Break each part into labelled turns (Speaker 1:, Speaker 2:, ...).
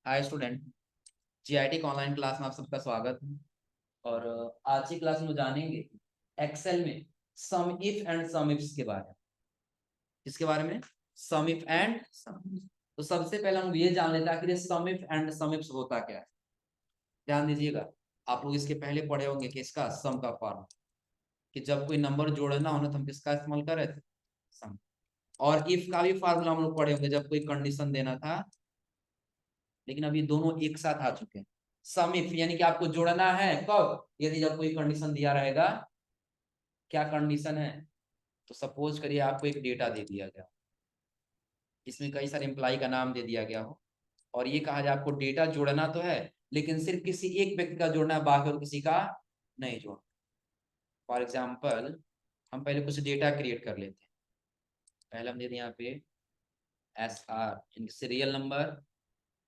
Speaker 1: Hi student. GIT का online class में आप सबका स्वागत है। और आज की क्लास में जानेंगे एक्सेल में सम इफ एंड सम इफ्स के बारे में। इसके बारे में सम इफ एंड सम। तो सबसे पहले हम ये जान लेते हैं आखिर सम इफ एंड सम इफ्स होता क्या है। ध्यान दीजिएगा, आप लोग इसके पहले पढ़े होंगे कि इसका सम का फॉर्म, कि जब कोई नंबर जोड़ना हो ना तो हम किसका इस्तेमाल कर रहे थे, सम। और इफ का भी फार्मूला हम लोग पढ़े होंगे जब कोई कंडीशन देना था, लेकिन अब ये दोनों एक साथ आ चुके हैं। सम इफ यानी कि आपको जोड़ना है कब, यदि जब कोई कंडीशन दिया रहेगा। क्या कंडीशन है? तो सपोज करिए आपको एक डेटा दे दिया गया, इसमें कई सारे एम्प्लॉय का नाम दे दिया गया हो, और ये कहा जाए आपको डेटा जोड़ना तो है, लेकिन सिर्फ किसी एक व्यक्ति का जोड़ना है, बाकी और किसी का नहीं जोड़ना। फॉर एग्जाम्पल, हम पहले कुछ डेटा क्रिएट कर लेते हैं। पहले हम दे दिए यहाँ पे SR सीरियल नंबर,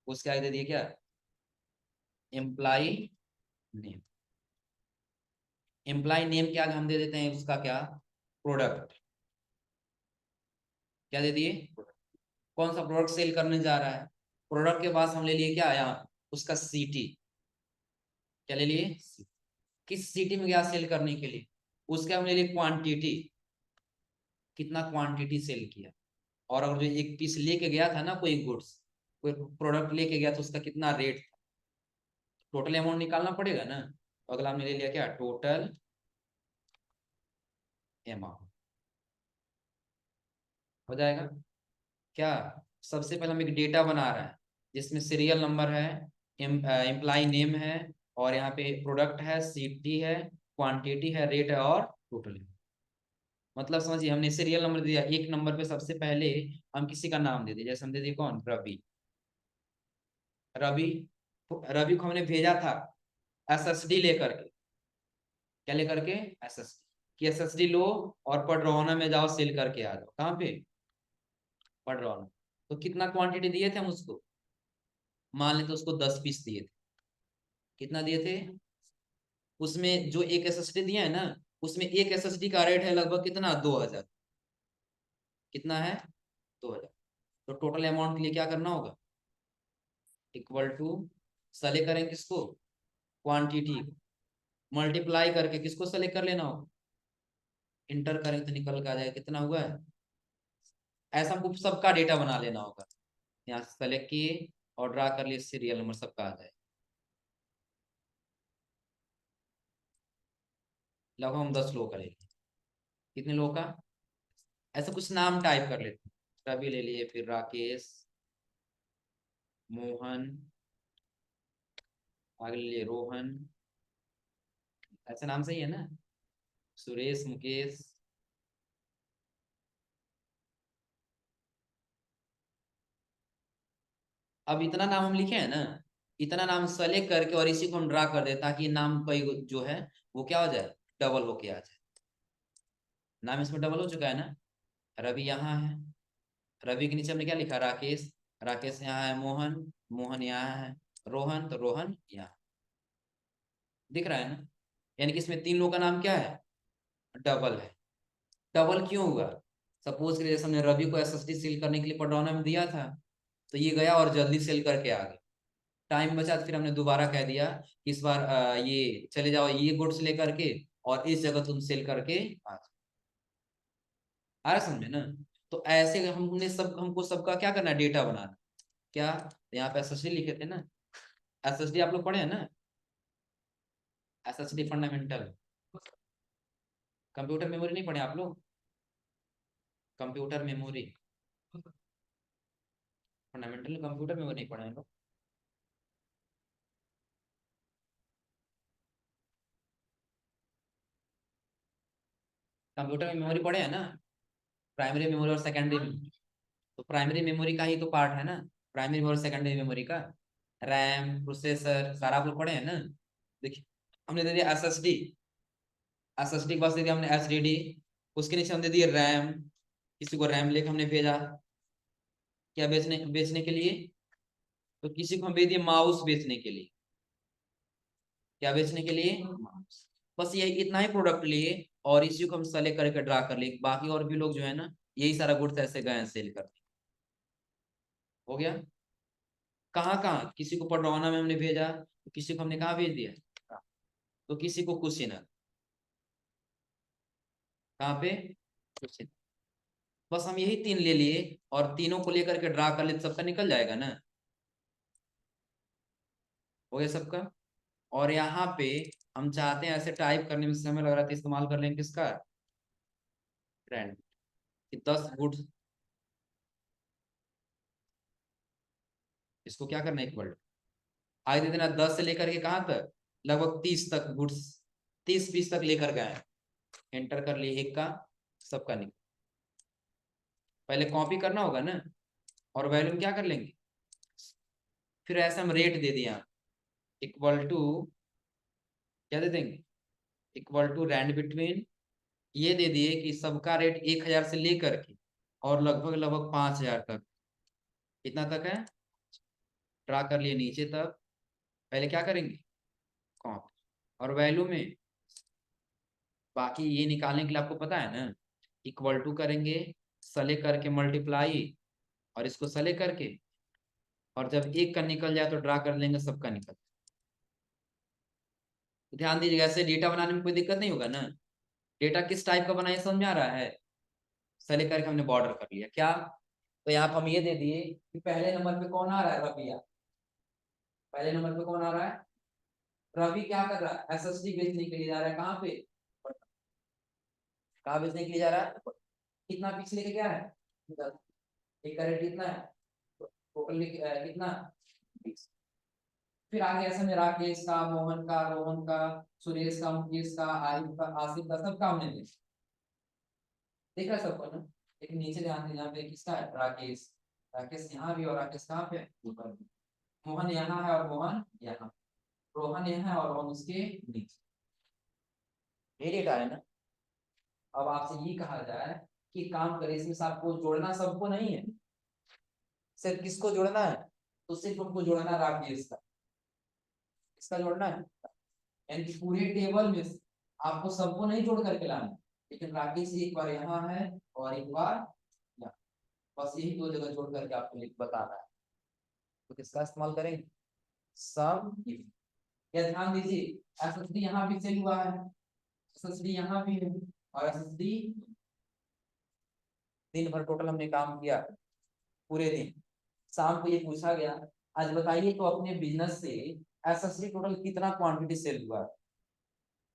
Speaker 1: उसके आगे दे दिए क्या, एम्प्लॉय नेम। एम्प्लॉय नेम के आगे हम दे देते हैं उसका क्या, प्रोडक्ट। क्या दे दिए, कौन सा प्रोडक्ट सेल करने जा रहा है। प्रोडक्ट के पास हम ले लिए क्या, यहाँ उसका सिटी। क्या ले लिए, किस सिटी में गया सेल करने के लिए। उसके हम ले लिए क्वांटिटी, कितना क्वांटिटी सेल किया। और अगर जो एक पीस लेके गया था ना, कोई गुड्स, कोई प्रोडक्ट लेके गया तो उसका कितना रेट था। टोटल अमाउंट निकालना पड़ेगा ना। तो अगला हमने ले लिया क्या, टोटल अमाउंट। हो जाएगा क्या। सबसे पहले हम एक डेटा बना रहे हैं जिसमें सीरियल नंबर है, एम्प्लॉय नेम है, और यहाँ पे प्रोडक्ट है, सिटी है, क्वांटिटी है, रेट है, और टोटल है। मतलब समझिए, हमने सीरियल नंबर दिया, एक नंबर पे सबसे पहले हम किसी का नाम दे दिए। जैसे हम दे दिए कौन, रवि। रवि, रवि को हमने भेजा था SSD लेकर के। क्या लेकर के, SSD। कि SSD लो और पडरौना में जाओ सेल करके आ जाओ। कहाँ पे, पडरौना। तो कितना क्वांटिटी दिए थे हम उसको, मान लेते उसको 10 पीस दिए थे। कितना दिए थे, उसमें जो एक SSD दिया है ना, उसमें एक SSD का रेट है लगभग कितना, 2000। कितना है, 2000। तो टोटल अमाउंट के लिए क्या करना होगा, इक्वल टू, सेलेक्ट करेंगे किसको, क्वांटिटी, मल्टीप्लाई करके किसको सेलेक्ट कर लेना होगा, इंटर करेंगे तो निकल के आ जाएगा कितना हुआ है। ऐसा हमको सबका डेटा बना लेना होगा। यहाँ से सेलेक्ट किए और ड्रा कर लिए, सीरियल नंबर सबका आ जाए। लगभग हम 10 लोग करेंगे। कितने लोग का, ऐसा कुछ नाम टाइप कर लेते हैं। रवि ले लिए, फिर राकेश, मोहन, आगे ले लिए रोहन। ऐसा नाम सही है ना, सुरेश, मुकेश। अब इतना नाम हम लिखे हैं ना, इतना नाम सेलेक्ट करके और इसी को हम ड्रा कर दे, ताकि नाम का जो है वो क्या हो जाए, डबल होके आ जाए। नाम इसमें डबल हो चुका है ना। रवि यहाँ है, रवि के नीचे हमने क्या लिखा, राकेश। राकेश यहाँ है, मोहन, मोहन यहाँ है, रोहन, तो रोहन यहाँ। दिख रहा है ना। यानी कि इसमें 3 लोगों का नाम क्या है, डबल है। डबल क्यों हुआ, सपोज करिए जैसे हमने रवि को SSD सेल करने के लिए पडरौना में दिया था, तो ये गया और जल्दी सेल करके आ गया। टाइम बचा तो फिर हमने दोबारा कह दिया कि इस बार ये चले जाओ ये गुड्स लेकर के, और इस जगह तुम सेल करके आ जाओ। आ रहा समझ में ना। तो ऐसे हमने सब, हमको सबका क्या करना है, डेटा बनाना। क्या, यहाँ पे SSD लिखे थे ना, SSD आप लोग पढ़े हैं ना, SSD फंडामेंटल। कंप्यूटर मेमोरी नहीं पढ़े आप लोग, computer memory, fundamental computer memory नहीं पढ़े हैं लोग। कंप्यूटर में मेमोरी पढ़े हैं ना, प्राइमरी मेमोरी और सेकेंडरी मेमोरी। तो प्राइमरी मेमोरी का ही तो पार्ट है ना, प्राइमरी और सेकेंडरी मेमोरी का। रैम, प्रोसेसर, सारा आप लोग पढ़े हैं ना। देखिए, हमने दे दिया SSD, SSD के पास दे दिया हमने SDD, उसके नीचे हम दे दिए रैम। किसी को रैम लेकर हमने भेजा, क्या बेचने बेचने के लिए, तो किसी को हम भेज दिए माउस बेचने के लिए। क्या बेचने के लिए, माउस। बस यही इतना ही प्रोडक्ट लिए, और इसी को हम सेलेक्ट करके ड्रा कर लिए। बाकी और भी लोग जो है ना, यही सारा गुड्स ऐसे गए हैं सेल करने। हो गया। कहाँ कहाँ, किसी को पडरौना में हमने भेजा, तो किसी को हमने कहाँ भेज दिया, तो किसी को कुशीनगर, कहाँ पे, कुशीनगर। बस हम यही तीन ले लिए और तीनों को लेकर के ड्रा कर ले, सबका निकल जाएगा ना, हो गया सबका। और यहाँ पे हम चाहते हैं ऐसे टाइप करने में समय लग रहा था, इस्तेमाल कर लेंगे किसका, ट्रेंड, कि 10 गुड्स, इसको क्या करना है, इक्वल, आगे दे देना 10 से लेकर के कहाँ तक, लगभग 30 तक गुड्स, 30 पीस तक लेकर गए, एंटर कर लिए एक का, सबका निकल। पहले कॉपी करना होगा ना, और वैल्यू क्या कर लेंगे, फिर ऐसे हम रेट दे दिया, इक्वल टू, क्या दे देंगे, इक्वल टू रैंड बिटवीन, ये दे दिए कि सबका रेट 1000 से लेकर के और लगभग लगभग 5000 तक, कितना तक है, ड्रा कर लिए नीचे तक। पहले क्या करेंगे, कॉपी, और वैल्यू में बाकी ये निकालने के लिए आपको पता है ना, इक्वल टू करेंगे, सले करके मल्टीप्लाई, और इसको सले करके, और जब एक का निकल जाए तो ड्रा कर लेंगे सबका निकल। तो ध्यान दीजिएगा, ऐसे डेटा बनाने में कोई दिक्कत नहीं होगा ना। डेटा किस टाइप का बनाए समझ में आ रहा है, सले करके हमने बॉर्डर कर लिया क्या, तो यहाँ पर हम ये दे दिए कि पहले नंबर पे कौन आ रहा है, रबिया, पहले नंबर पे कौन आ रहा है, रवि क्या कर रहा है, एसएसडी बेचने के लिए जा रहा है, कहाँ पे, कहाँ बेचने के लिए जा रहा है, कितना पिक्स लेके क्या है, एक का रेट कितना है, टोटल कितना, फिर आगे ऐसे में राकेश का, मोहन का, रोहन का, सुरेश का, मुकेश का, आरिफ का, आसिफ का, सबका हमने देखा सबको ना। लेकिन नीचे ध्यान देना, यहाँ पे किसका है, राकेश, राकेश यहाँ भी, और राकेश कहाँ पे, ऊपर भी। मोहन यहाँ है और मोहन यहाँ, रोहन यहाँ है और रोहन उसके नीचे, ये डेटा है ना। अब आपसे ये कहा जाए कि काम करे, इसमें से आपको जोड़ना सबको नहीं है, सिर्फ किसको जोड़ना है, तो सिर्फ हमको जोड़ना है राकेश का, इसका जोड़ना है, यानी कि पूरे टेबल में से आपको सबको नहीं जोड़ करके लाना है, लेकिन राकेश एक बार यहाँ है और एक बार यहाँ, बस यही दो जगह जोड़ करके आपको लिख बताना है। तो किसका इस्तेमाल करेंगे, सम इफ। या ध्यान दीजिए, एसएसडी यहाँ भी सेल हुआ है, एसएसडी यहाँ भी है, और एसएसडी दिन भर टोटल हमने काम किया, पूरे दिन, शाम को ये पूछा गया आज बताइए तो अपने बिजनेस से एसएसडी टोटल कितना क्वांटिटी सेल हुआ है,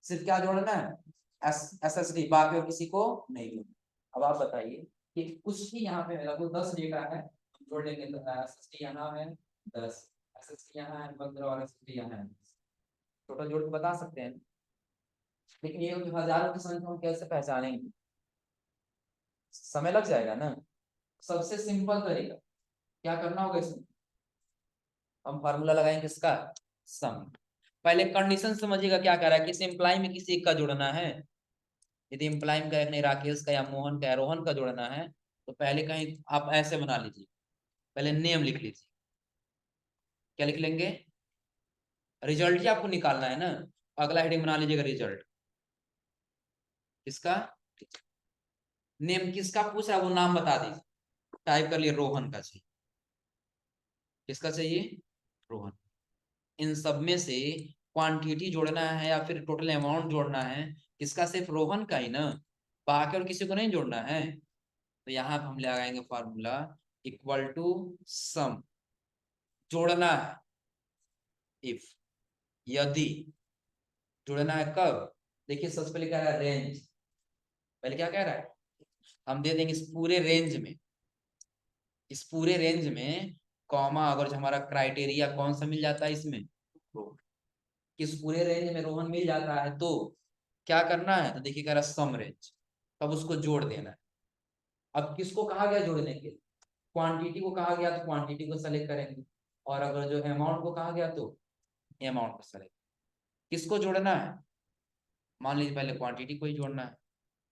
Speaker 1: सिर्फ क्या जोड़ना है, एसएसडी, बाकी और किसी को नहीं जोड़ना। अब आप बताइए कि कुछ ही यहाँ पे लगभग 10 डेटा है, जोड़ लेंगे तो एसएसडी यहाँ है 10, एसएसडी यहाँ है 15 और एसएसडी यहाँ है 10, टोटल जोड़ के बता सकते हैं। लेकिन ये हजारों की संख्या हम कैसे पहचानेंगे, समय लग जाएगा ना। सबसे सिंपल तरीका क्या करना होगा, इसमें हम फार्मूला लगाएंगे इसका, सम। पहले कंडीशन समझिएगा क्या कह रहा है, किसी एम्प्लॉय में किसी एक का जोड़ना है, यदि एम्प्लॉय का एक नहीं, राकेश का या मोहन का या रोहन का जोड़ना है, तो पहले कहीं आप ऐसे बना लीजिए, पहले नेम लिख लीजिए, क्या लिख लेंगे, रिजल्ट ही आपको निकालना है ना, अगला हेडिंग बना लीजिएगा रिजल्ट, इसका नेम किसका पूछ रहा है वो नाम बता दीजिए, टाइप कर लिए रोहन का चाहिए, किसका चाहिए, रोहन। इन सब में से क्वांटिटी जोड़ना है या फिर टोटल अमाउंट जोड़ना है, किसका, सिर्फ रोहन का ही ना, बाकी और किसी को नहीं जोड़ना है। तो यहाँ हम लगाएंगे फॉर्मूला, इक्वल टू सम, जोड़ना है, इफ, यदि, जोड़ना है कब, देखिए सबसे पहले कह रहा है रेंज, पहले क्या कह रहा है, हम दे देंगे इस पूरे रेंज में, इस पूरे रेंज में कॉमा, अगर जो हमारा क्राइटेरिया कौन सा मिल जाता है इसमें, रोहन, किस पूरे रेंज में रोहन मिल जाता है, तो क्या करना है, तो देखिए कह रहा सम रेंज, तब उसको जोड़ देना है। अब किसको कहा गया जोड़ने के लिए, क्वांटिटी को कहा गया तो क्वांटिटी को सेलेक्ट करेंगे, और अगर जो अमाउंट को कहा गया तो अमाउंट को सेलेक्ट, किसको जोड़ना है, मान लीजिए पहले क्वांटिटी को ही जोड़ना है,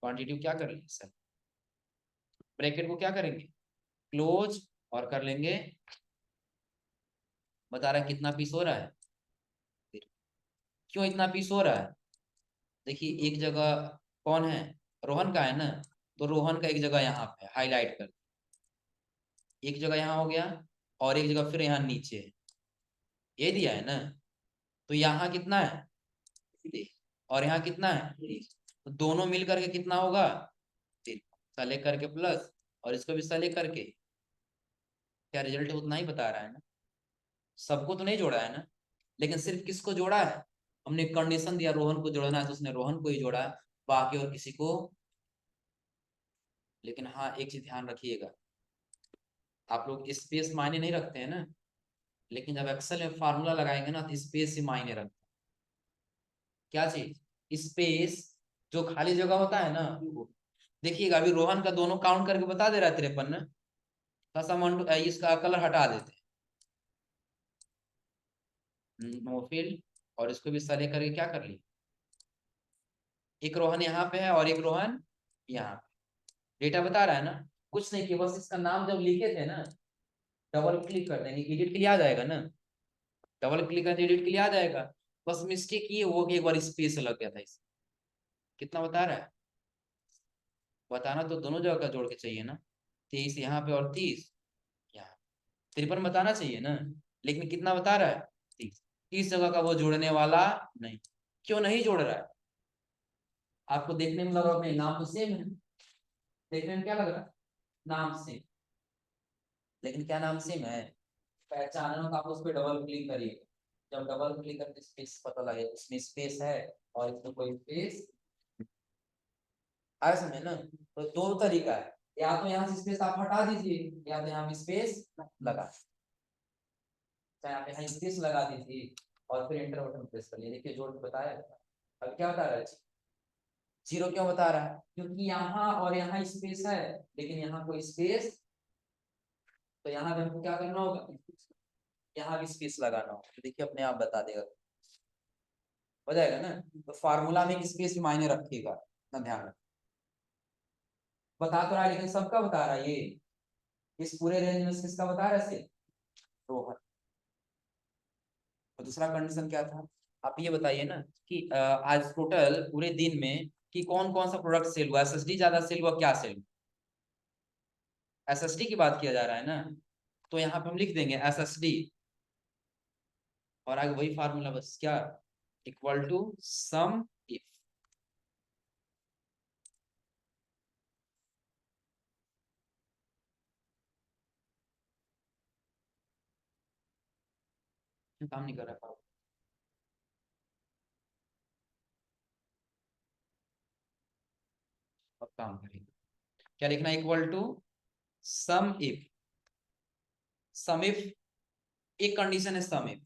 Speaker 1: क्वांटिटी को क्या कर लेंगे सर, ब्रैकेट को क्या करेंगे, क्लोज, और कर लेंगे, बता रहा है कितना पीस हो रहा है, क्यों इतना पीस हो रहा है, देखिए एक जगह कौन है, रोहन का है ना, तो रोहन का एक जगह यहाँ पे हाईलाइट कर, एक जगह यहाँ हो गया और एक जगह फिर यहाँ नीचे है, ये दिया है ना, तो यहाँ कितना है और यहाँ कितना है, तो दोनों मिल करके कितना होगा 3, साले करके प्लस और इसको भी साले करके, क्या रिजल्ट उतना ही बता रहा है ना, सबको तो नहीं जोड़ा है ना, लेकिन सिर्फ किसको जोड़ा है, हमने कंडीशन दिया रोहन को जोड़ना है तो उसने रोहन को ही जोड़ा, बाकी और किसी को। लेकिन हाँ एक चीज ध्यान रखिएगा, आप लोग स्पेस मायने नहीं रखते हैं ना, लेकिन जब एक्सेल में फार्मूला लगाएंगे ना तो स्पेस ही मायने रखते हैं। क्या चीज, स्पेस, जो खाली जगह होता है ना वो। देखिएगा अभी रोहन का दोनों काउंट करके बता दे रहा है 53 ना, बस हम इसका कलर हटा देते हैं नो फिल, और इसको भी सले करके क्या कर ली, एक रोहन यहाँ पे है और एक रोहन यहाँ पे, डेटा बता रहा है ना, कुछ नहीं किया, बस इसका नाम जब लिखे थे ना, डबल क्लिक कर देंगे, एडिट के लिए आ जाएगा ना, डबल क्लिक करके एडिट के लिए आ जाएगा। बस मिस्टेक ये वो कि एक बार स्पेस लग गया था इस, कितना बता रहा है, बताना तो दोनों जगह का जोड़ के चाहिए ना, 23 यहाँ पे और 30 यहाँ, 53 बताना चाहिए ना, लेकिन कितना बता रहा है 30, 30 जगह का वो जोड़ने वाला नहीं, क्यों नहीं जोड़ रहा है, आपको देखने में लग रहा है नाम तो सेम है, देखने में क्या लग रहा है नाम सेम, लेकिन क्या नाम सेम है, पहचानना तो आप उस पर डबल क्लिक करिए, जब डबल क्लिक करके स्पेस पता लगे इसमें स्पेस है और इसमें कोई स्पेस आया समझ ना, तो दो तरीका है, या तो यहाँ से स्पेस आप हटा दीजिए या तो यहाँ पे स्पेस लगा, चाहे आप यहाँ स्पेस लगा दीजिए और फिर एंटर बटन प्रेस करिए, देखिए जोड़ के बताया, अब क्या बता रहा है, जीरो क्यों बता रहा है, क्योंकि यहाँ और यहाँ स्पेस है लेकिन यहाँ कोई स्पेस, तो यहाँ पे हमको क्या करना होगा, यहाँ भी स्पेस लगाना होगा, तो देखिए अपने आप बता देगा, हो जाएगा ना, तो फार्मूला में स्पेस भी मायने रखिएगा ना, ध्यान रख, बता तो रहा है लेकिन सबका बता रहा है, ये इस पूरे रेंज में किसका बता रहा है, रोहन। तो दूसरा कंडीशन क्या था, आप ये बताइए ना कि आज टोटल पूरे दिन में कि कौन कौन सा प्रोडक्ट सेल हुआ, एसएसडी ज्यादा सेल हुआ, क्या सेल, एसएसडी की बात किया जा रहा है ना, तो यहाँ पे हम लिख देंगे एसएसडी और आगे वही फार्मूला, बस क्या, इक्वल टू सम इफ, काम नहीं कर रहा, अब काम करेगा, क्या लिखना, equal to sum if, sum if एक कंडीशन है सम इफ,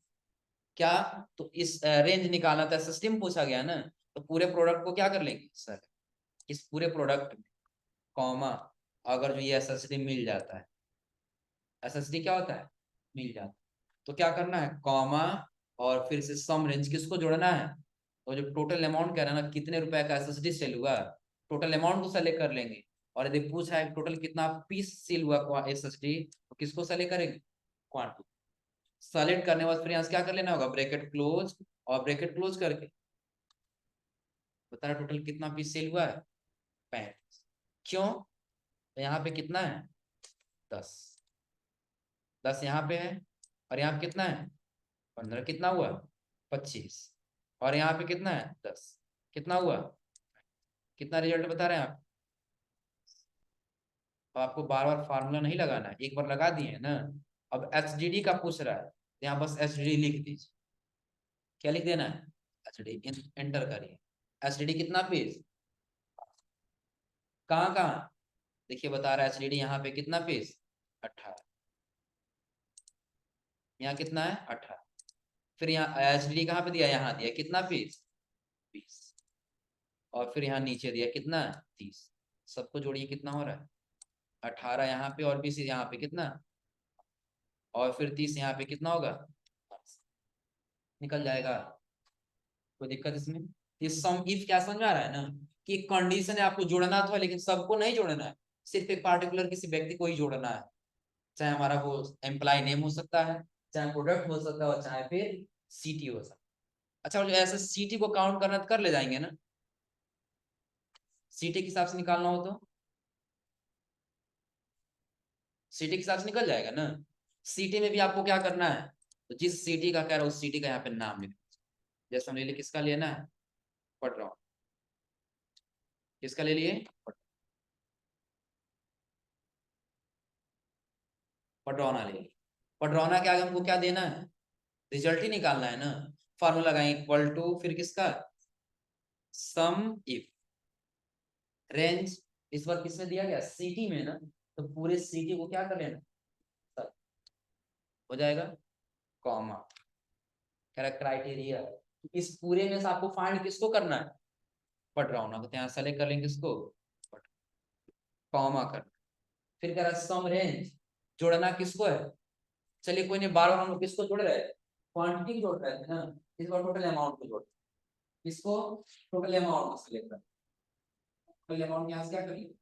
Speaker 1: क्या, तो इस रेंज निकालना था, सिस्टम पूछा गया ना, तो पूरे प्रोडक्ट को क्या कर लेंगे सर, इस पूरे प्रोडक्ट में कॉमा, अगर जो ये एसएसडी मिल जाता है, एसएसडी क्या होता है मिल जाता है, तो क्या करना है कॉमा और फिर से सम रेंज किसको जोड़ना है, तो जो टोटल अमाउंट कह रहा है ना कितने रुपए का एसएसडी सेल हुआ, टोटल अमाउंट को सेलेक्ट कर लेंगे, और यदि पूछा है टोटल कितना पीस सेल हुआ एसएसडी, तो किसको सेलेक्ट करेंगे, क्वांटिटी, सेलेक्ट करने के बाद फिर यहाँ से क्या कर लेना होगा, ब्रैकेट क्लोज, और ब्रैकेट क्लोज करके बता रहा टोटल कितना पीस सेल हुआ है 35, क्यों, तो यहाँ पे कितना है 10, 10 यहाँ पे है और यहाँ पे कितना है 15, कितना हुआ 25, और यहाँ पे कितना है 10, कितना हुआ, कितना रिजल्ट बता रहे हैं आप, तो आपको बार बार फार्मूला नहीं लगाना है, एक बार लगा दिए ना, अब एचडीडी का पूछ रहा है, यहाँ बस एचडीडी लिख दीजिए, क्या लिख देना है एचडीडी, एंटर करिए, एचडीडी कितना पेज, कहाँ कहाँ, देखिए बता रहा है एचडीडी यहाँ पे कितना पेज 18, यहाँ कितना है 18, फिर यहाँ एचडीडी कहाँ पे दिया, यहाँ दिया कितना पेज 20, और फिर यहाँ नीचे दिया कितना 30, सबको जोड़िए कितना हो रहा है 18 यहाँ पे और 20 यहाँ पे कितना, और फिर 30 यहाँ पे कितना होगा, निकल जाएगा, कोई दिक्कत इसमें, ये सम इफ क्या समझ में आ रहा है ना, कि कंडीशन है आपको जोड़ना तो है लेकिन सबको नहीं जोड़ना है, सिर्फ एक पार्टिकुलर किसी व्यक्ति को ही जोड़ना है, चाहे हमारा वो एम्प्लॉय नेम हो सकता है, चाहे प्रोडक्ट हो सकता है, और चाहे फिर सीटी हो सकता है। अच्छा, और जो ऐसे सीटी को काउंट करना तो कर ले जाएंगे ना, सीटी के हिसाब से निकालना हो तो सीटी के हिसाब से निकल जाएगा ना, सीटी में भी आपको क्या करना है, तो जिस सिटी का कह रहा है उस सिटी का यहाँ पे नाम लिख, जैसे हम ले लिए किसका लेना है, पटरौना, किसका ले लिए, पटरौना ले लिए। पटरौना के आगे हमको क्या देना है, रिजल्ट ही निकालना है ना। फॉर्मूला लगाएं इक्वल टू, फिर किसका, सम इफ रेंज, इस बार किसमें दिया गया, सिटी में ना, तो पूरे सिटी को क्या कर लेना, सब हो जाएगा, कॉमा, कह रहा क्राइटेरिया, इस पूरे में से आपको फाइंड किसको करना है, पटरौना को, तो यहाँ सेलेक्ट कर लेंगे किसको, कॉमा कर, फिर कह रहा सम रेंज, जोड़ना किसको है, चलिए कोई नहीं, बार बार हम लोग किसको जोड़ रहे हैं, क्वांटिटी जोड़ रहे थे ना, इस बार टोटल अमाउंट को जोड़, किसको, टोटल अमाउंट को सिलेक्ट कर, टोटल अमाउंट यहाँ से क्या करिए,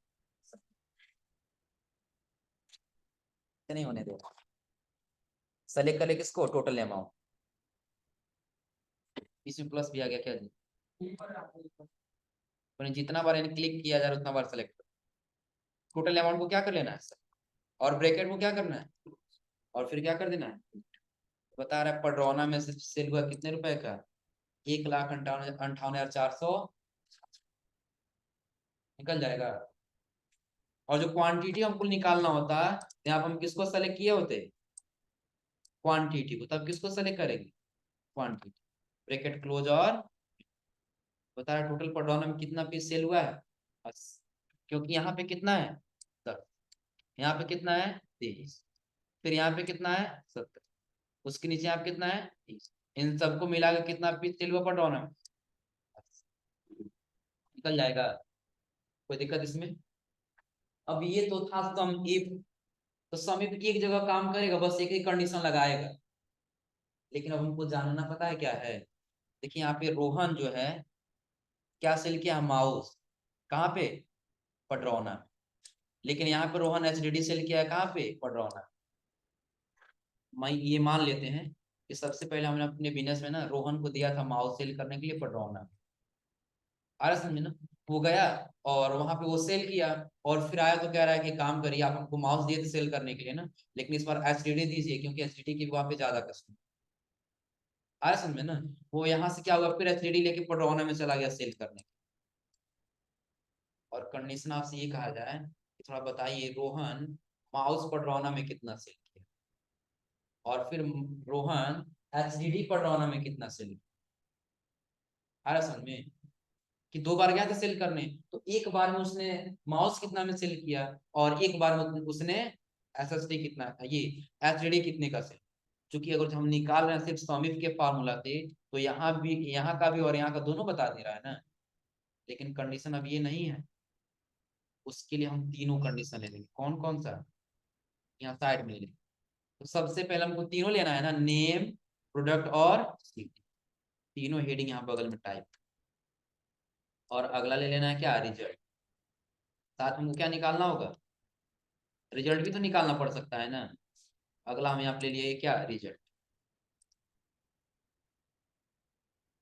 Speaker 1: नहीं होने दो, सेलेक्ट कर ले किसको, टोटल अमाउंट, इसमें प्लस भी आ गया क्या जी, जितना बार क्लिक किया जाए उतना बार सेलेक्ट कर, टोटल अमाउंट को क्या कर लेना है सर, और ब्रैकेट को क्या करना है, और फिर क्या कर देना है, बता रहा है पटरौना में से सेल हुआ कितने रुपए का, 1,58,400, निकल जाएगा। और जो क्वांटिटी हमको निकालना होता है, यहाँ पर हम किसको सेलेक्ट किए होते, क्वांटिटी को, तब किसको सेलेक्ट करेंगे, क्वांटिटी, ब्रैकेट क्लोज, और बता रहा टोटल पटरौना में कितना पीस सेल हुआ है, बस, क्योंकि यहाँ पे कितना है 10, यहाँ पे कितना है 23, फिर यहाँ पे कितना है 70, उसके नीचे यहाँ पे कितना है 30, इन सबको मिला के कितना पीस सेल हुआ पटरौना में, निकल जाएगा, कोई दिक्कत इसमें। अब ये तो था सम इफ, तो सम इफ एक जगह काम करेगा, बस एक ही कंडीशन लगाएगा, लेकिन अब हमको जानना पता है क्या है, देखिए यहाँ पे रोहन जो है क्या सेल किया, माउस, कहाँ पे, पटरौना, लेकिन यहाँ पे रोहन एचडीडी सेल किया है कहाँ पे, पटरौना। मैं ये मान लेते हैं कि सबसे पहले हमने अपने बिजनेस में ना रोहन को दिया था माउस सेल करने के लिए पटरौना, आ रहा समझे ना, वो गया और वहां पे वो सेल किया, और फिर आया तो कह रहा है कि काम करिए, आप हमको माउस दिए थे सेल करने के लिए ना, लेकिन इस बार एचडीडी दीजिए, क्योंकि एचडीडी की वहां पे ज्यादा कस्टमर, आ रहा समझ में ना। वो यहाँ से क्या हुआ, फिर एचडीडी लेके पटरौना में चला गया सेल करने, और कंडीशन आपसे ये कहा जाए कि थोड़ा बताइए रोहन माउस पटरौना में कितना सेल किया, और फिर रोहन एचडीडी पटरौना में कितना सेल किया, आ रहा समझ में, कि दो बार गया था सेल करने, तो एक बार में उसने माउस कितना में सेल किया, और एक बार में उसने एसएसडी कितना, ये एचडीडी कितने का सेल, क्योंकि अगर हम निकाल रहे हैं सिर्फ समीप के फार्मूला से, तो यहाँ भी, यहाँ का भी और यहाँ का दोनों बता दे रहा है ना, लेकिन कंडीशन अब ये नहीं है, उसके लिए हम तीनों कंडीशन ले लेंगे, कौन कौन सा, यहाँ साइड में ले लेंगे। तो सबसे पहले हमको तीनों लेना है ना, नेम, प्रोडक्ट और सिटी, तीनों हेडिंग यहाँ बगल में टाइप, और अगला ले लेना है क्या, रिजल्ट, साथ में क्या निकालना होगा, रिजल्ट भी तो निकालना पड़ सकता है ना, अगला हम यहाँ पे ले लिए क्या, रिजल्ट,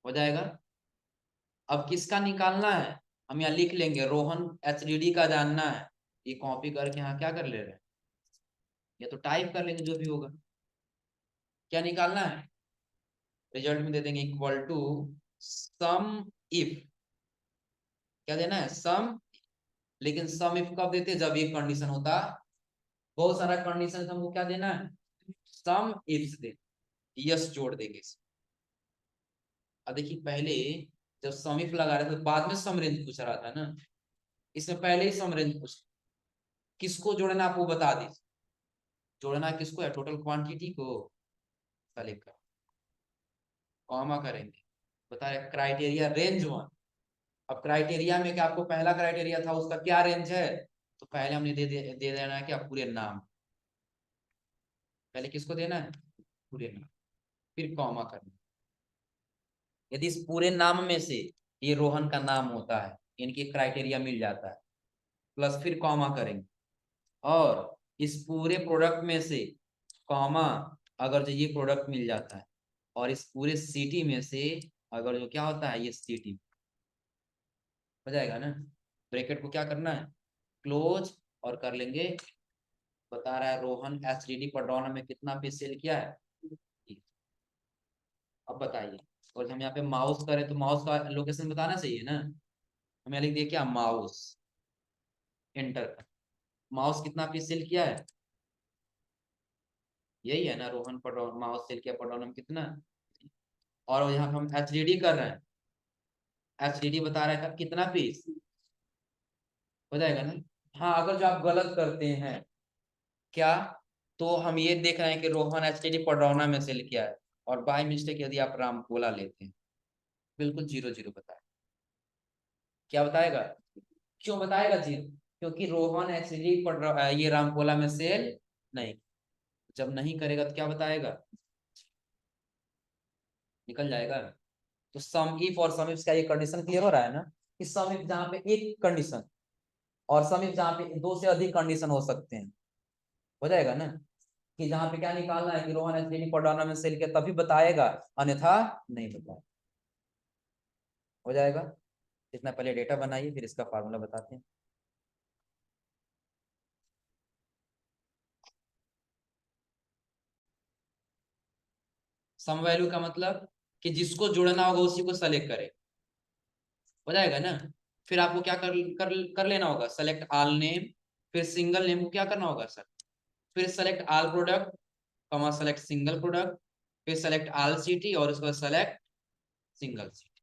Speaker 1: हो जाएगा। अब किसका निकालना है, हम यहाँ लिख लेंगे, रोहन एचडीडी का जानना है, ये कॉपी करके यहाँ क्या कर ले रहे हैं, या तो टाइप कर लेंगे जो भी होगा, क्या निकालना है, रिजल्ट में दे देंगे इक्वल टू सम इफ, क्या देना है, सम, लेकिन सम इफ कब देते, जब एक कंडीशन होता, बहुत सारा कंडीशन हमको क्या देना है, सम इफ दे, यस जोड़ देंगे। अब देखिए पहले जब सम इफ लगा रहे थे तो बाद में सम रेंज पूछ रहा था ना, इसमें पहले ही सम रेंज पूछ, किसको जोड़ना आपको बता दी, जोड़ना किसको है, टोटल क्वांटिटी को, सेलेक्ट कर, कॉमा करेंगे, बता रहे क्राइटेरिया रेंज वन, अब क्राइटेरिया में क्या आपको पहला क्राइटेरिया था उसका क्या रेंज है, तो पहले हमने दे देना है क्या, पूरे नाम, पहले किसको देना है, पूरे नाम, फिर कॉमा करना, यदि इस पूरे नाम में से ये रोहन का नाम होता है, इनकी क्राइटेरिया मिल जाता है, प्लस फिर कॉमा करेंगे, और इस पूरे प्रोडक्ट में से कॉमा, अगर जो ये प्रोडक्ट मिल जाता है, और इस पूरे सिटी में से अगर जो क्या होता है, ये सिटी, हो जाएगा ना, ब्रैकेट को क्या करना है, क्लोज, और कर लेंगे, बता रहा है रोहन एचडीडी पटरौना में कितना पीस सेल किया है, बताइए, और हम यहाँ पे माउस करें तो माउस का लोकेशन बताना चाहिए ना। हमें लिख दिया क्या, माउस, एंटर। माउस कितना पीस सेल किया है, यही है ना, रोहन पडरौना, माउस सेल किया पडरौना में कितना। और यहाँ पे हम एचडीडी कर रहे हैं, एचडीडी बता रहा है कितना पीस हो जाएगा ना। हाँ, अगर जो आप गलत करते हैं क्या, तो हम ये देख रहे हैं कि रोहन एचडीडी पडरौना में सेल किया है, और बाय मिस्टेक यदि आप रामकोला लेते हैं, बिल्कुल 0-0 बताए। क्या बताएगा, क्यों बताएगा 0, क्योंकि रोहन एचडीडी ये रामकोला में सेल नहीं। जब नहीं करेगा तो क्या बताएगा, निकल जाएगा। तो सम इफ और सम इफ का ये कंडीशन क्लियर हो रहा है ना, कि सम इफ जहां पे एक कंडीशन, और सम इफ जहां पे दो से अधिक कंडीशन हो सकते हैं, हो जाएगा ना। कि जहां पे क्या निकालना है कि रोहन एचडीडी पडरौना में सेल किया तभी बताएगा, अन्यथा नहीं बताएगा। हो जाएगा। इतना पहले डेटा बनाइए, फिर इसका फार्मूला बताते हैं। सम वैल्यू का मतलब कि जिसको जोड़ना होगा उसी को सेलेक्ट करे, हो जाएगा ना। फिर आपको क्या कर लेना होगा, सेलेक्ट ऑल नेम, फिर सिंगल नेम को क्या करना होगा सर, फिर select all product, comma select single product, फिर सेलेक्ट ऑल सिटी और उसके बाद सेलेक्ट सिंगल सिटी।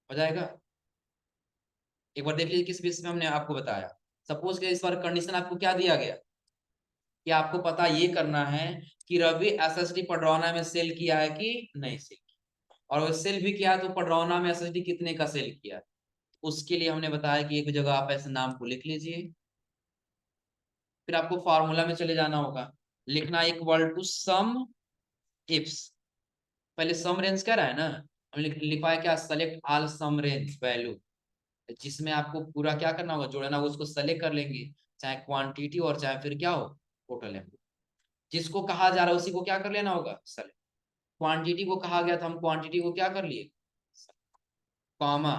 Speaker 1: हो जाएगा। एक बार देख लीजिए किस बेस में हमने आपको बताया। सपोज कि इस बार कंडीशन आपको क्या दिया गया, कि आपको पता ये करना है कि रवि एसएसडी पडरौना में सेल किया है कि नहीं सेल किया, और वो सेल भी किया तो पडरौना में एसएसडी कितने का सेल किया। उसके लिए हमने बताया कि एक जगह आप ऐसे नाम को लिख लीजिए, फिर आपको फार्मूला में चले जाना होगा, लिखना इक्वल टू सम इफ्स। पहले सम रेंज क्या रहा है ना, हमने लिखवाया क्या, सेलेक्ट ऑल सम रेंज वैल्यू, जिसमें आपको पूरा क्या करना होगा, जोड़ना होगा, उसको सेलेक्ट कर लेंगे, चाहे क्वांटिटी और चाहे फिर क्या हो, टोटल है। जिसको कहा जा रहा है उसी को क्या कर लेना होगा, सेलेक्ट। क्वांटिटी को कहा गया था, हम क्वांटिटी को क्या कर लिए, कॉमा।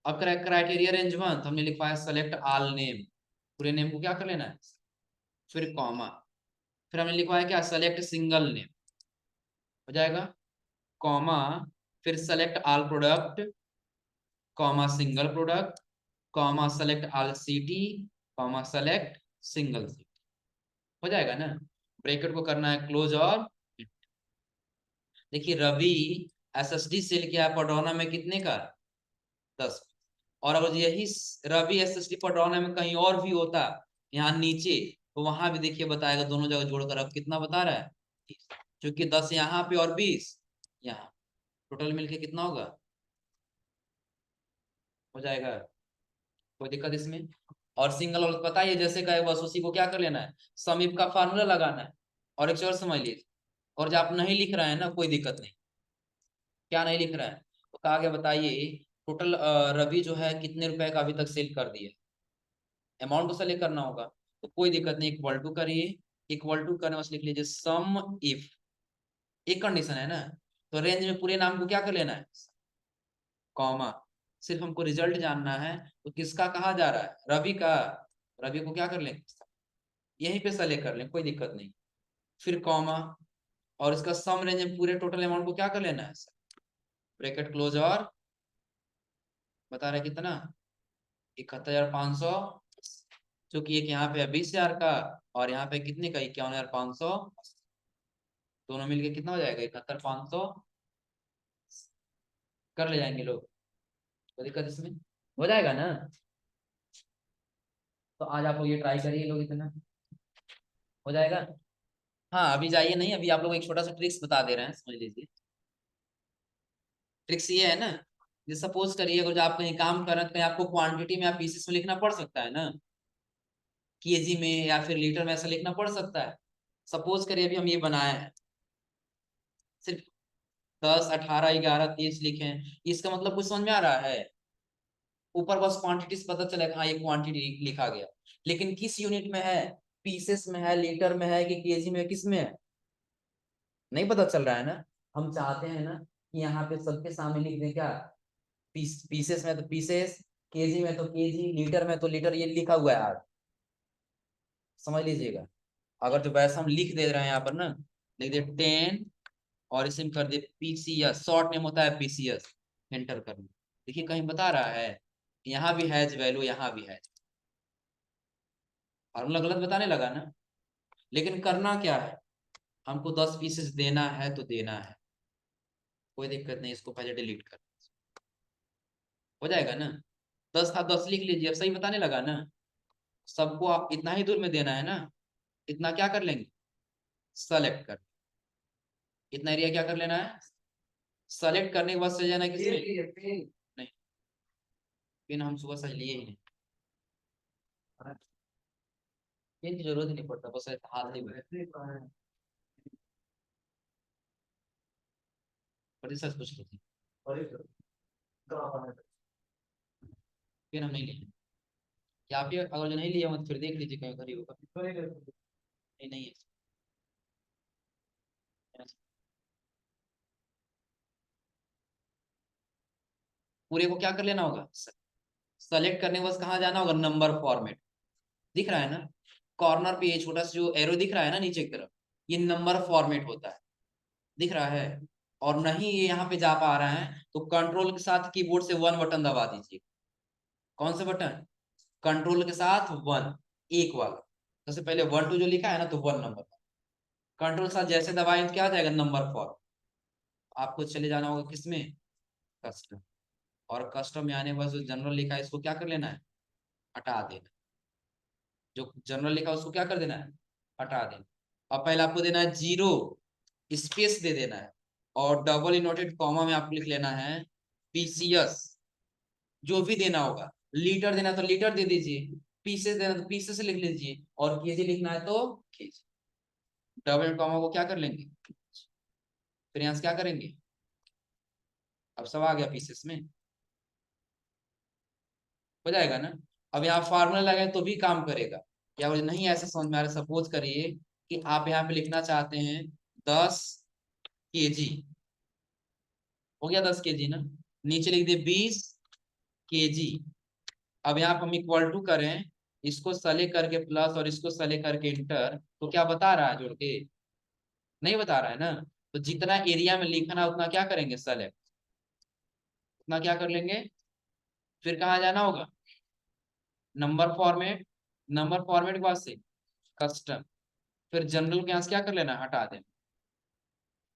Speaker 1: अब क्राइटेरिया रेंज वन, हमने लिखवाया सेलेक्ट ऑल नेम, पूरे नेम को क्या कर लेना है, फिर कॉमा। फिर हमने लिखवाया क्या, सेलेक्ट सिंगल नेम, हो जाएगा, कॉमा। फिर select all product, comma single product, comma select all city, comma select single city. हो जाएगा ना। ब्रैकेट को करना है क्लोज, और देखिए रवि एसएसडी सेल किया है पडरौना में कितने का, 10। और अगर यही रवि एसएसडी पडरौना में कहीं और भी होता, यहाँ नीचे, तो वहां भी देखिए बताएगा, दोनों जगह जोड़कर अब कितना बता रहा है, 30। क्योंकि 10 यहाँ पे और 20 यहाँ, टोटल मिलके कितना होगा, हो जाएगा। कोई दिक्कत इसमें। और सिंगल और बताइए जैसे कहे बस उसी को क्या कर लेना है, समीप का फार्मूला लगाना है। और एक चीज और समझ लीजिए, और जब आप नहीं लिख रहे हैं ना, कोई दिक्कत नहीं, क्या नहीं लिख रहे हैं, तो कहा गया बताइए टोटल रवि जो है कितने रुपए का अभी तक सेल कर दिया, अमाउंट को सेलेक्ट करना होगा। तो कोई दिक्कत नहीं, इक्वल टू करिए, इक्वल टू करने बस लिख लीजिए सम इफ, एक कंडीशन है ना, तो रेंज में पूरे नाम को क्या कर लेना है, कॉमा। सिर्फ हमको रिजल्ट जानना है, तो किसका कहा जा रहा है, रवि का, रवि को क्या कर लेंगे, यहीं पे सेलेक्ट कर लें, कोई दिक्कत नहीं। फिर कॉमा, और इसका सम रेंज में पूरे टोटल अमाउंट को क्या कर लेना है, ब्रैकेट क्लोज, और बता रहे कितना, 71,500, क्योंकि एक यहाँ पे है 20,000 का, और यहाँ पे कितने का, 51,500, दोनों मिलके कितना हो जाएगा, 71,500, कर ले जाएंगे लोग, कोई दिक्कत इसमें, हो जाएगा ना। तो आज आप लोग ये ट्राई करिए लोग, इतना हो जाएगा। हाँ अभी जाइए नहीं, अभी आप लोग एक छोटा सा ट्रिक्स बता दे रहे हैं, समझ लीजिए। ट्रिक्स ये है ना, जैसे सपोज करिए अगर जो आप कहीं काम कर रहे हैं तो कहीं आपको क्वांटिटी में या पीसेस में लिखना पड़ सकता है ना, केजी में या फिर लीटर में ऐसा लिखना पड़ सकता है। सपोज करिए अभी हम ये बनाए हैं, सिर्फ 10, 18, 11, 30 लिखे हैं, इसका मतलब कुछ समझ में आ रहा है, ऊपर बस क्वांटिटीज पता चलेगा, हाँ ये क्वांटिटी लिखा गया, लेकिन किस यूनिट में है, पीसेस में है, लीटर में है कि केजी में, किस में है, नहीं पता चल रहा है ना। हम चाहते हैं ना कि यहाँ पे सबके सामने लिख दें क्या, पीसेस में तो पीसेस, केजी में तो केजी, लीटर में तो लीटर, ये लिखा हुआ है आज, समझ लीजिएगा। अगर जो वैसा हम लिख दे रहे हैं यहाँ पर ना, लिख दे 10 और इसे हम कर दे पीसीएस, शॉर्ट नेम होता है पीसीएस, एंटर कर दे। देखिए कहीं बता रहा है यहाँ भी हैज वैल्यू, यहाँ भी है, और गलत बताने लगा ना। लेकिन करना क्या है, हमको 10 पीसेस देना है तो देना है, कोई दिक्कत नहीं, इसको पहले डिलीट कर, हो जाएगा ना। 10 था 10 लिख लीजिए, अब सही बताने लगा ना। सबको आप इतना ही दूर में देना है ना, इतना क्या कर लेंगे, सेलेक्ट कर, इतना एरिया क्या कर लेना है, सेलेक्ट करने के बाद चले जाना है किसमें, नहीं पिन हम सुबह सज लिए ही नहीं, पिन की जरूरत ही नहीं पड़ता, बस हाथ ही में सच पूछ लीजिए, पिन हम नहीं लिए, या फिर अगर जो नहीं लिया मत फिर देख लीजिए कहीं उधर ही होगा, नहीं नहीं है। पूरे को क्या कर लेना होगा, सेलेक्ट करने के बाद कहाँ जाना होगा, नंबर फॉर्मेट, दिख रहा है ना, कॉर्नर पे ये छोटा सा जो एरो दिख रहा है ना नीचे की तरफ, ये नंबर फॉर्मेट होता है, दिख रहा है। और नहीं ये यहाँ पे जा पा रहा है तो कंट्रोल के साथ कीबोर्ड से 1 बटन दबा दीजिए, कौन सा बटन, कंट्रोल के साथ 1, एक वाला, जैसे पहले 1 2 जो लिखा है ना तो 1 नंबर, कंट्रोल के साथ जैसे दबाएं तो क्या आ जाएगा, नंबर फॉर्म। आपको चले जाना होगा किसमें, कस्टम, और कस्टम में आने के बाद जो जनरल लिखा है इसको क्या कर लेना है, हटा देना, जो जनरल लिखा है उसको क्या कर देना है, हटा देना। अब पहले आपको देना है 0, स्पेस दे देना है, और डबल इनवर्टेड कॉमा में आपको लिख लेना है पीसीएस, जो भी देना होगा, लीटर देना तो लीटर दे दीजिए, पीसेस देना तो पीसेस लिख लीजिए, और केजी लिखना है तो केजी, डबल कॉमा को क्या कर लेंगे, फिर यहाँ से क्या करेंगे, अब सब आ गया पीसेस में, हो जाएगा ना। अब यहाँ फार्मूला लगाए तो भी काम करेगा, या नहीं ऐसा समझ में आ रहा, सपोज करिए कि आप यहाँ पे लिखना चाहते हैं 10 केजी, हो गया 10 केजी ना, नीचे लिख दिए 20 केजी। अब यहाँ पे हम इक्वल टू करें, इसको सले करके प्लस और इसको सले करके इंटर, तो क्या बता रहा है जोड़ के, नहीं बता रहा है ना। तो जितना एरिया में लिखना है उतना क्या करेंगे, सेलेक्ट, उतना क्या कर लेंगे, फिर कहाँ जाना होगा, नंबर फॉर्मेट, नंबर फॉर्मेट के बाद से कस्टम, फिर जनरल के यहाँ से क्या कर लेना, हटा देना,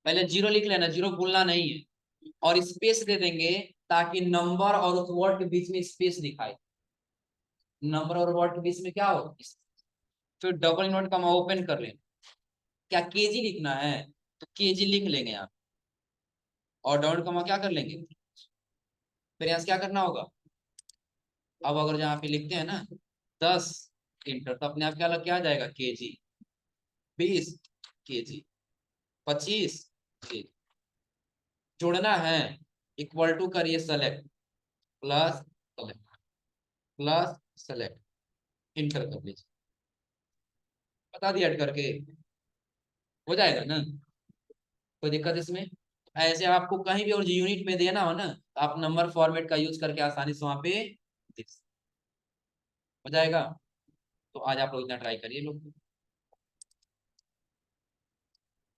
Speaker 1: पहले 0 लिख लेना, 0 भूलना नहीं है, और स्पेस दे देंगे ताकि नंबर और उस वर्ड के बीच में स्पेस दिखाई, नंबर और वर्ड के बीच में क्या हो, फिर डबल इनवर्ट का ओपन कर लेना, क्या केजी लिखना है तो केजी लिख लेंगे आप, और डबल कमा क्या कर लेंगे, फिर यहाँ से क्या करना होगा, अब अगर जहाँ पे लिखते हैं ना 10 इंटर, तो अपने आप क्या लग क्या आ जाएगा, केजी, 20 केजी, 25 केजी, जोड़ना है, इक्वल टू करिए select, plus select, plus select, inter कर लीजिए, बता दिया ऐड करके, हो जाएगा ना, कोई दिक्कत इसमें। ऐसे आपको कहीं भी और यूनिट में देना हो ना, तो आप नंबर फॉर्मेट का यूज करके आसानी से वहां पे हो जाएगा। तो आज आप लोग इतना ट्राई करिए लोग।